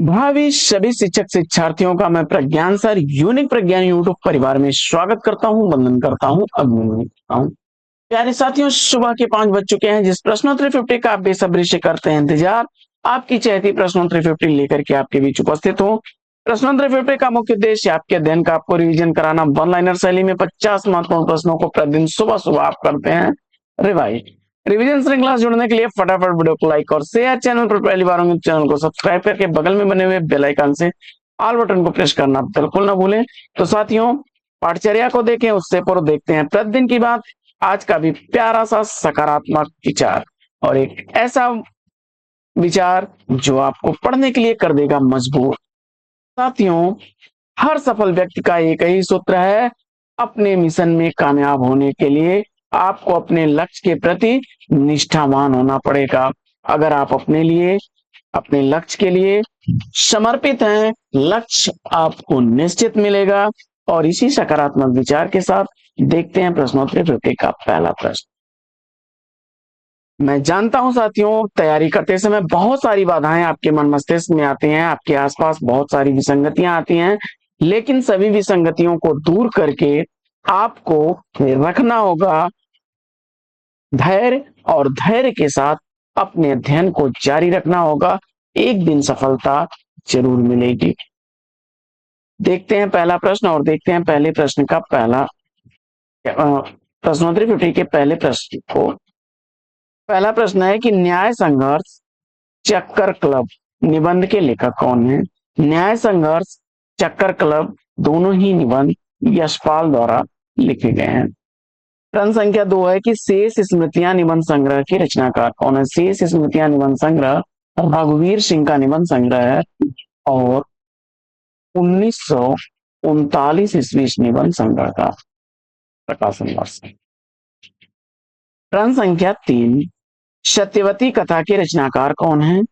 भावी सभी शिक्षक शिक्षार्थियों का मैं प्रज्ञान सर यूनिक प्रज्ञान यूट्यूब परिवार में स्वागत करता हूं, वंदन करता हूं, अभिनंदन करता हूं। प्यारे साथियों, सुबह के 5 बज चुके हैं। जिस प्रश्नोत्तरी 50 का आप बेसब्री से करते हैं इंतजार, आपकी चहती प्रश्नोत्तरी 50 लेकर के आपके बीच उपस्थित हूँ। प्रश्नोत्तरी 50 का मुख्य उद्देश्य आपके अध्ययन का आपको रिवीजन कराना। वन लाइनर शैली में 50 महत्वपूर्ण प्रश्नों को प्रतिदिन सुबह सुबह आप करते हैं रिवाइज। रिवीजन श्रृंखला से जुड़ने के लिए फटाफट वीडियो को लाइक और शेयर, चैनल पर पहली बार होंगे चैनल को सब्सक्राइब करके बगल में बने हुए बेल आइकन से ऑल बटन को प्रेस करना बिल्कुल ना भूलें। तो साथियों, पाठचर्या को देखें, उससे पूर्व देखते हैं प्रतिदिन की बात। आज का भी प्यारा सा सकारात्मक विचार और एक ऐसा विचार जो आपको पढ़ने के लिए कर देगा मजबूर। साथियों, हर सफल व्यक्ति का एक ही सूत्र है। अपने मिशन में कामयाब होने के लिए आपको अपने लक्ष्य के प्रति निष्ठावान होना पड़ेगा। अगर आप अपने लिए, अपने लक्ष्य के लिए समर्पित हैं, लक्ष्य आपको निश्चित मिलेगा। और इसी सकारात्मक विचार के साथ देखते हैं प्रश्नोत्तरी 50 का पहला प्रश्न। मैं जानता हूं साथियों, तैयारी करते समय बहुत सारी बाधाएं आपके मन मस्तिष्क में आती हैं, आपके आसपास बहुत सारी विसंगतियां आती हैं, लेकिन सभी विसंगतियों को दूर करके आपको रखना होगा धैर्य, और धैर्य के साथ अपने अध्ययन को जारी रखना होगा। एक दिन सफलता जरूर मिलेगी। देखते हैं पहला प्रश्न और देखते हैं पहले प्रश्न का पहला प्रश्नोत्तरी 50 के पहले प्रश्न को। पहला प्रश्न है कि न्याय संघर्ष चक्कर क्लब निबंध के लेखक कौन है? न्याय संघर्ष चक्कर क्लब दोनों ही निबंध यशपाल द्वारा लिखे गए हैं। प्रश्न संख्या 2 है कि शेष स्मृतियां निबंध संग्रह के रचनाकार कौन है? शेष स्मृतियां निबंध संग्रह रघुवीर सिंह का निबंध संग्रह है और 1939 ईस्वी निबंध संग्रह का प्रकाशन वर्ष है। प्रश्न संख्या 3, सत्यवती कथा के रचनाकार कौन है?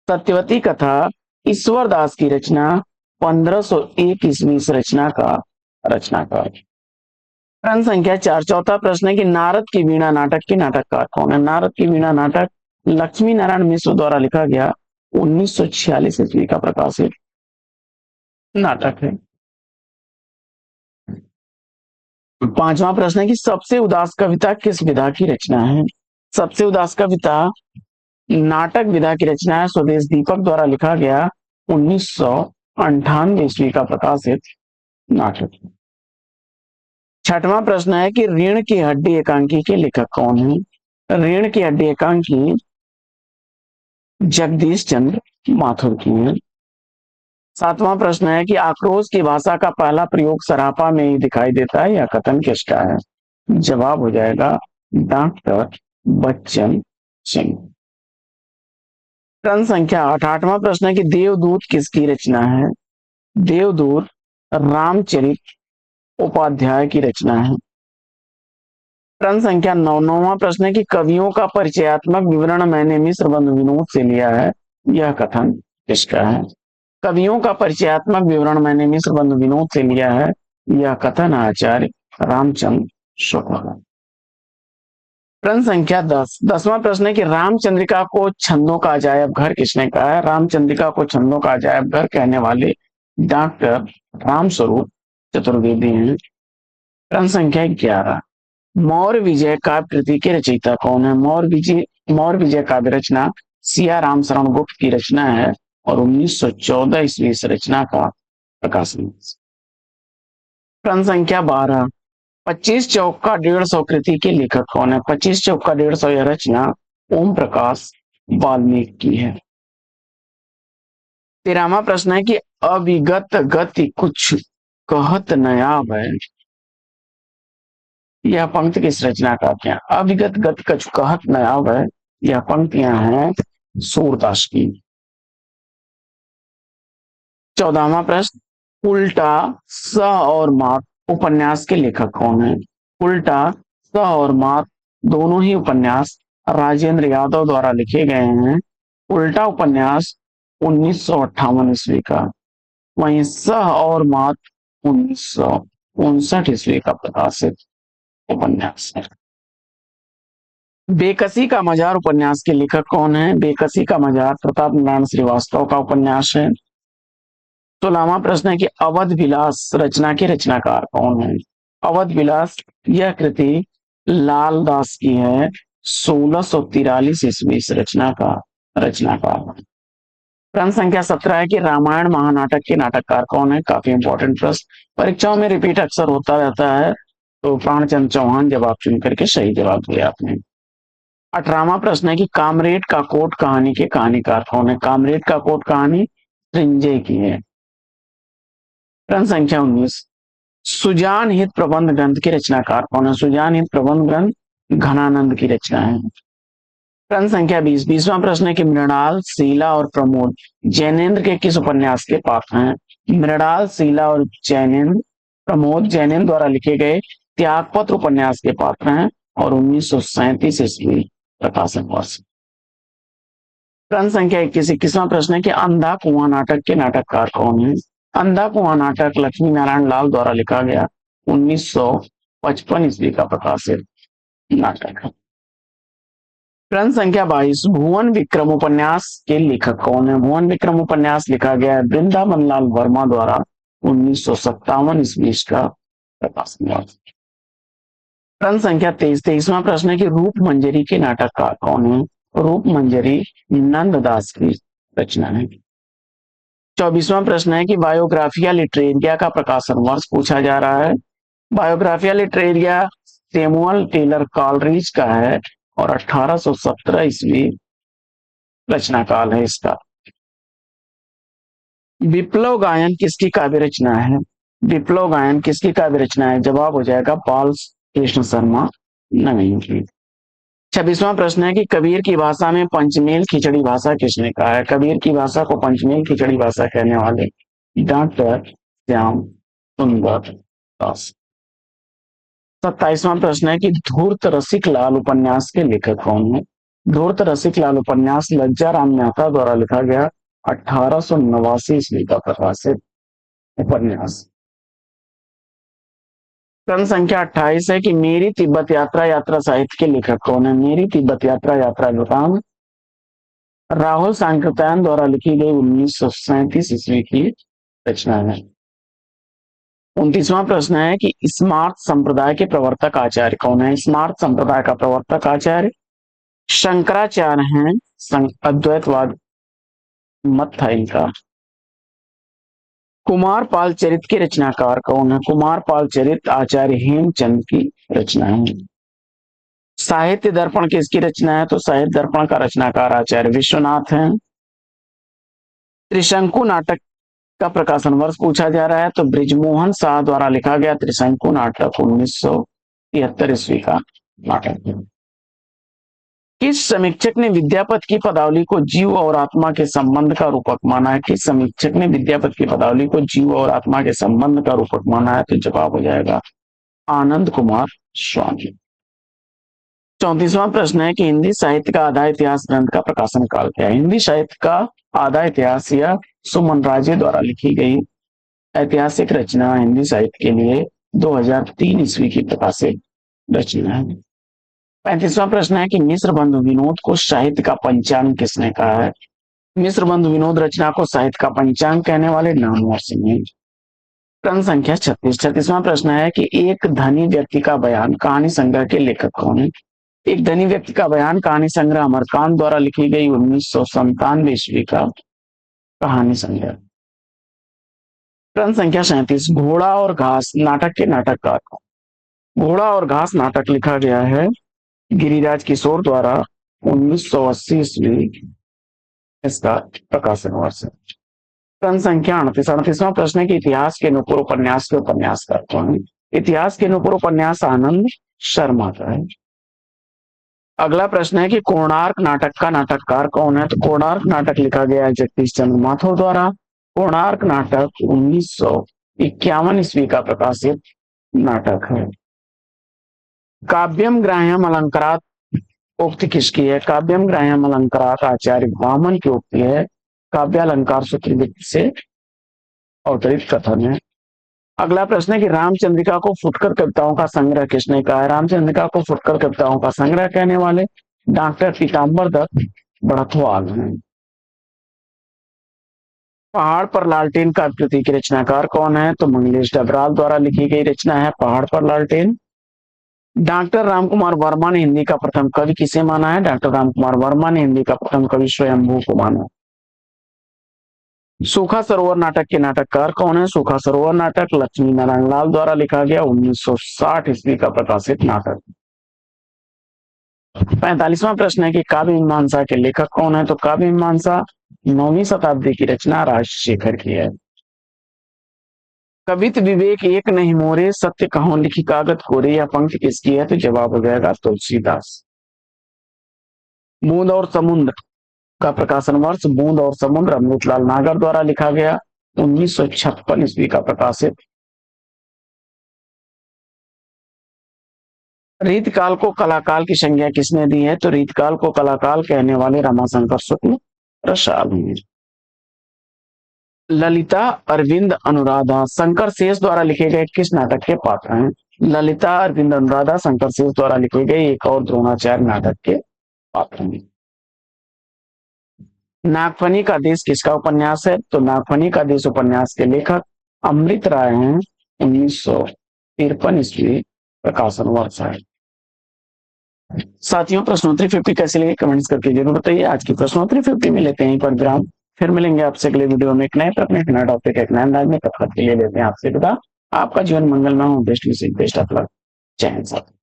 सत्यवती कथा ईश्वर दास की रचना, 1501 ईस्वी रचना का रचनाकार। प्रश्न संख्या 4, चौथा प्रश्न है कि नारद की वीणा नाटक के नाटककार कौन है? नारद की वीणा नाटक लक्ष्मी नारायण मिश्र द्वारा लिखा गया 1946 ईस्वी का प्रकाशित नाटक है। पांचवा प्रश्न है कि सबसे उदास कविता किस विधा की रचना है? सबसे उदास कविता नाटक विधा की रचना है, स्वदेश दीपक द्वारा लिखा गया 1998 ईस्वी का प्रकाशित नाटक। छठवां प्रश्न है कि ऋण की हड्डी एकांकी के लेखक कौन है? ऋण की हड्डी एकांकी जगदीश चंद्र माथुर की है। सातवां प्रश्न है कि आक्रोश की भाषा का पहला प्रयोग सरापा में ही दिखाई देता है, यह कथन किसका है? जवाब हो जाएगा डॉक्टर बच्चन सिंह। प्रश्न संख्या 8, आठवां प्रश्न है कि देवदूत किसकी रचना है? देवदूत रामचरित उपाध्याय की रचना है। प्रश्न संख्या 9, नौवां प्रश्न है कि कवियों का परिचयात्मक विवरण मैंने मिश्र बंधु विनोद से लिया है, यह कथन किसका है? कवियों का परिचयात्मक विवरण मैंने मिश्र बंधु विनोद से लिया है, यह कथन आचार्य रामचंद्र शुक्ल का। प्रश्न संख्या 10, 10वां प्रश्न है कि रामचंद्रिका को छंदों का अजायब घर किसने कहा है? रामचंद्रिका को छंदों का अजायब घर कहने वाले डॉक्टर रामस्वरूप चतुर्वेदी हैं। प्रश्न संख्या 11, मौर्य विजय काव्य कृति के रचयिता कौन है? मौर्य विजय काव्य रचना सिया राम शरण गुप्त की रचना है और 1914 ईस्वी इस रचना का प्रकाशन। प्रश्न संख्या 12, 25 चौका 150 कृति के लेखक कौन है? 25 चौका 150 यह रचना ओम प्रकाश वाल्मीकि की है। 13वां प्रश्न है कि अविगत गति कुछ कहत नयाब है, यह पंक्ति किस रचना का क्या? अविगत गति कुछ कहत नयाब है, यह पंक्तियां हैं सूरदास की। 14वां प्रश्न, उल्टा स और मात उपन्यास के लेखक कौन है? उल्टा स और मात दोनों ही उपन्यास राजेंद्र यादव द्वारा लिखे गए हैं। उल्टा उपन्यास 1958 ईस्वी का, वहीं स और मात 1959 ईस्वी का प्रकाशित उपन्यास है। बेकसी का मजार उपन्यास के लेखक कौन है? बेकसी का मजार प्रताप नारायण श्रीवास्तव का उपन्यास है 16वां प्रश्न है कि अवध विलास रचना के रचनाकार कौन है? अवध विलास यह कृति लाल दास की है, 1643 ईस्वी इस रचना का रचनाकार। प्रश्न संख्या 17 है कि रामायण महानाटक के नाटककार कौन है? काफी इंपॉर्टेंट प्रश्न, परीक्षाओं में रिपीट अक्सर होता रहता है। तो प्राणचंद चौहान जवाब चुन करके सही जवाब दिया आपने। 18वां प्रश्न है कि कामरेड का कोट कहानी के कहानीकार कौन है? कामरेड का कोट कहानी संजय की है। प्रश्न संख्या 19, सुजान हित प्रबंध ग्रंथ के रचनाकार कौन है? सुजान हित प्रबंध ग्रंथ घनानंद की रचना है। प्रश्न संख्या 20, 20वां प्रश्न है कि मृणाल, शीला और प्रमोद जैनेन्द्र के किस उपन्यास के पात्र हैं? मृणाल, शीला और जैनेन्द्र प्रमोद जैनेन्द्र द्वारा लिखे गए त्यागपत्र उपन्यास के पात्र हैं और 1937 ईस्वी प्रकाशन वर्ष। प्रश्न संख्या 21, 21वां प्रश्न है कि अंधा कुआं नाटक के नाटककार कौन है? अंधा कुआं नाटक लक्ष्मी नारायण लाल द्वारा लिखा गया 1955 ईस्वी का प्रकाशित नाटक है। प्रश्न संख्या 22, भुवन विक्रम उपन्यास के लेखक कौन है? भुवन विक्रम उपन्यास लिखा गया है वृंदावन लाल वर्मा द्वारा 1957 ईस्वी का प्रकाशन हुआ। प्रश्न संख्या 23, 23वां प्रश्न है कि रूप मंजरी के नाटककार कौन है? रूप मंजरी नंददास की रचना है। 24वां प्रश्न है कि बायोग्राफिया लिटरेरिया का प्रकाशन वर्ष पूछा जा रहा है। Biographia Literaria Samuel Taylor Coleridge का है और 1817 ईस्वी रचना काल है इसका। विप्लव गायन किसकी काव्य रचना है? विप्लव गायन किसकी काव्य रचना है? जवाब हो जाएगा बाल कृष्ण शर्मा नवीन की। 26वां प्रश्न है कि कबीर की भाषा में पंचमेल खिचड़ी भाषा किसने कहा है? कबीर की भाषा को पंचमेल खिचड़ी भाषा कहने वाले डॉक्टर श्याम सुंदर दास। 27वां प्रश्न है कि धूर्त रसिक लाल उपन्यास के लेखक कौन है? धूर्त रसिक लाल उपन्यास लज्जा राम मेहता द्वारा लिखा गया 1889 ईस्वी का प्रकाशित उपन्यास। प्रश्न संख्या 28 है कि मेरी तिब्बत यात्रा यात्रा साहित्य के लेखक कौन है? मेरी तिब्बत यात्रा यात्रा विराम राहुल सांकृत्यायन द्वारा लिखी गई 1937 ईस्वी की रचना है। 29वां प्रश्न है कि स्मार्त संप्रदाय के प्रवर्तक आचार्य कौन है? स्मार्त संप्रदाय का प्रवर्तक आचार्य शंकराचार्य हैं। अद्वैतवाद मत था इनका। कुमार पाल चरित के रचनाकार कौन है? कुमार पाल चरित आचार्य हेमचंद की रचना है। साहित्य दर्पण किसकी रचना है? तो साहित्य दर्पण का रचनाकार आचार्य विश्वनाथ हैं। त्रिशंकु नाटक का प्रकाशन वर्ष पूछा जा रहा है, तो ब्रिजमोहन शाह द्वारा लिखा गया त्रिशंकु नाटक 1973 ईस्वी का नाटक है। किस समीक्षक ने विद्यापति की पदावली को जीव और आत्मा के संबंध का रूपक माना है? किस समीक्षक ने विद्यापति की पदावली को जीव और आत्मा के संबंध का रूपक माना है? तो जवाब हो जाएगा आनंद कुमार स्वामी। 34वां प्रश्न है कि हिंदी साहित्य का आधा इतिहास ग्रंथ का प्रकाशन काल क्या है? हिंदी साहित्य का आधा इतिहास या सुमन राजे द्वारा लिखी गई ऐतिहासिक रचना हिंदी साहित्य के लिए 2003 ईस्वी की प्रकाशित रचना है। 35वां प्रश्न है कि मिश्र बंधु विनोद को साहित्य का पंचांग किसने कहा है? मिश्र बंधु विनोद रचना को साहित्य का पंचांग कहने वाले नामवर सिंह हैं। प्रश्न संख्या 36, 36वां प्रश्न है कि एक धनी व्यक्ति का बयान कहानी संग्रह के लेखक कौन है? एक धनी व्यक्ति का बयान कहानी संग्रह अमरकांत द्वारा लिखी गई 1997 ईस्वी का कहानी संग्रह। प्रश्न संख्या 37, घोड़ा और घास नाटक के नाटककार कौन? घोड़ा और घास नाटक लिखा गया है गिरिराज किशोर द्वारा 1980 ईस्वी इसका प्रकाशन वर्ष है। प्रश्न संख्या 38, 38वां प्रश्न है कि इतिहास के नुपुर उपन्यास के उपन्यासकार कौन है? इतिहास के नुपुर उपन्यास आनंद शर्मा का है। अगला प्रश्न है कि कोणार्क नाटक का नाटककार कौन है? तो कोणार्क नाटक लिखा गया है जगदीश चंद्र माथुर द्वारा। कोणार्क नाटक 1951 ईस्वी का प्रकाशित नाटक है। काव्यम ग्राह्यम अलंकारात उक्ति किसकी है? काव्यम ग्राह्यम अलंकारात आचार्य वामन की उक्ति है। काव्यालंकार सूत्र से अवतरित कथन है। अगला प्रश्न है कि रामचंद्रिका को फुटकर कविताओं का संग्रह किसने कहा है? रामचंद्रिका को फुटकर कविताओं का संग्रह कहने वाले डॉक्टर पीताम्बर दत्त बड़थवाल हैं। पहाड़ पर लालटेन काव्यकृति के रचनाकार कौन है? तो मंगलेश डबराल द्वारा लिखी गई रचना है पहाड़ पर लालटेन। डॉक्टर रामकुमार वर्मा ने हिंदी का प्रथम कवि किसे माना है? डॉक्टर रामकुमार वर्मा ने हिंदी का प्रथम कवि स्वयंभू को माना। सूखा सरोवर नाटक के नाटककार कौन है? सूखा सरोवर नाटक लक्ष्मी नारायण लाल द्वारा लिखा गया 1960 ईस्वी का प्रकाशित नाटक। 45वां प्रश्न है कि काव्य मीमांसा के लेखक कौन है? तो काव्य मीमांसा 9वीं शताब्दी की रचना राजशेखर की है। कवित विवेक एक नहीं मोरे, सत्य कहो लिखी कागत कोरे, यह पंक्ति किसकी है? तो जवाब हो जाएगा तुलसीदास। बूंद और समुद्र का प्रकाशन वर्ष? बूंद और समुद्र अमृतलाल नागर द्वारा लिखा गया 1956 ईस्वी का प्रकाशित। रीतकाल को कलाकाल की संज्ञा किसने दी है? तो रीतकाल को कलाकाल कहने वाले रमाशंकर शुक्ल प्रसाद हैं। ललिता, अरविंद, अनुराधा शंकर शेष द्वारा लिखे गए किस नाटक के पात्र हैं? ललिता, अरविंद, अनुराधा शंकर शेष द्वारा लिखे गए एक और द्रोणाचार्य नाटक के पात्र हैं। नागफनी का देश किसका उपन्यास है? तो नागफनी का देश उपन्यास के लेखक अमृत राय हैं। 1953 ईस्वी प्रकाशन वर्ष है। साथियों, प्रश्नोत्तरी 50 कैसे लगे कमेंट्स करके जरूर बताइए। आज की प्रश्नोत्तरी 50 में लेते हैं पर विराम, फिर मिलेंगे आपसे अगले वीडियो में एक नए प्रश्न, एक नया टॉपिक, एक नए अंदाज में। तब तक के लिए लेते हैं आपसे विदा। आपका जीवन मंगलमय हो। बेस्ट विशेष, बेस्ट ऑफ लक। जय हिंद।